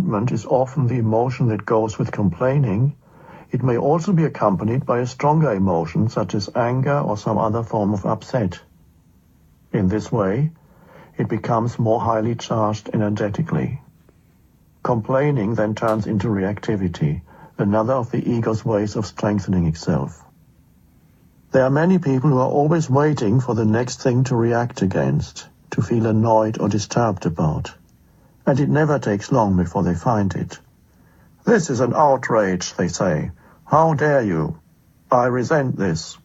resentment is often the emotion that goes with complaining, it may also be accompanied by a stronger emotion such as anger or some other form of upset. In this way, it becomes more highly charged energetically. Complaining then turns into reactivity, another of the ego's ways of strengthening itself. There are many people who are always waiting for the next thing to react against, to feel annoyed or disturbed about. And it never takes long before they find it. "This is an outrage," they say. "How dare you? I resent this."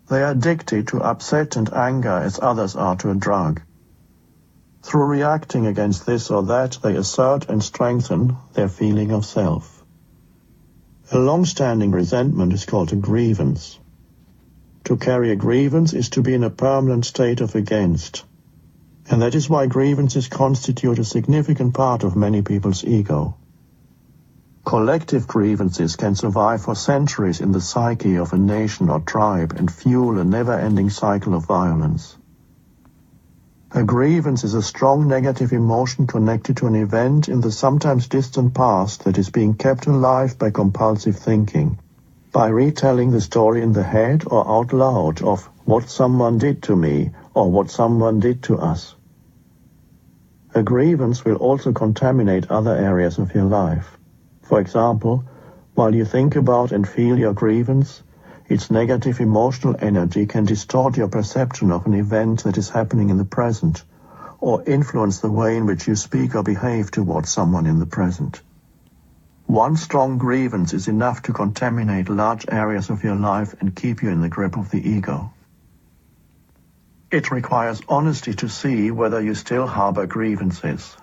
They are addicted to upset and anger as others are to a drug. Through reacting against this or that, they assert and strengthen their feeling of self. A long-standing resentment is called a grievance. To carry a grievance is to be in a permanent state of against, and that is why grievances constitute a significant part of many people's ego. Collective grievances can survive for centuries in the psyche of a nation or tribe and fuel a never-ending cycle of violence. A grievance is a strong negative emotion connected to an event in the sometimes distant past that is being kept alive by compulsive thinking, by retelling the story in the head or out loud of what someone did to me or what someone did to us. A grievance will also contaminate other areas of your life. For example, while you think about and feel your grievance, its negative emotional energy can distort your perception of an event that is happening in the present, or influence the way in which you speak or behave towards someone in the present. One strong grievance is enough to contaminate large areas of your life and keep you in the grip of the ego. It requires honesty to see whether you still harbor grievances,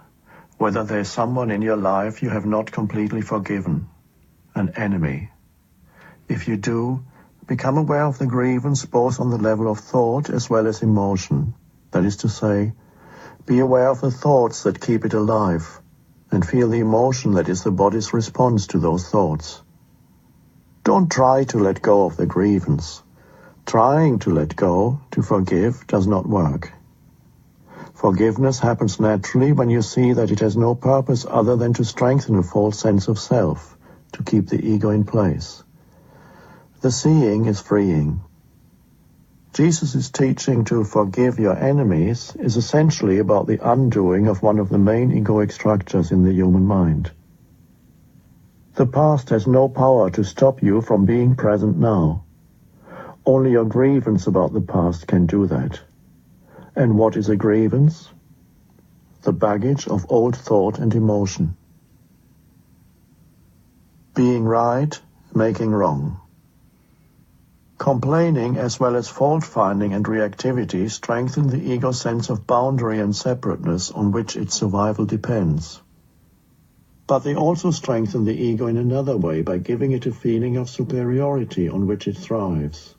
whether there is someone in your life you have not completely forgiven, an enemy. If you do, become aware of the grievance both on the level of thought as well as emotion. That is to say, be aware of the thoughts that keep it alive, and feel the emotion that is the body's response to those thoughts. Don't try to let go of the grievance. Trying to let go, to forgive, does not work. Forgiveness happens naturally when you see that it has no purpose other than to strengthen a false sense of self, to keep the ego in place. The seeing is freeing. Jesus' teaching to forgive your enemies is essentially about the undoing of one of the main egoic structures in the human mind. The past has no power to stop you from being present now. Only your grievance about the past can do that. And what is a grievance? The baggage of old thought and emotion. Being right, making wrong. Complaining as well as fault-finding and reactivity strengthen the ego's sense of boundary and separateness on which its survival depends. But they also strengthen the ego in another way by giving it a feeling of superiority on which it thrives.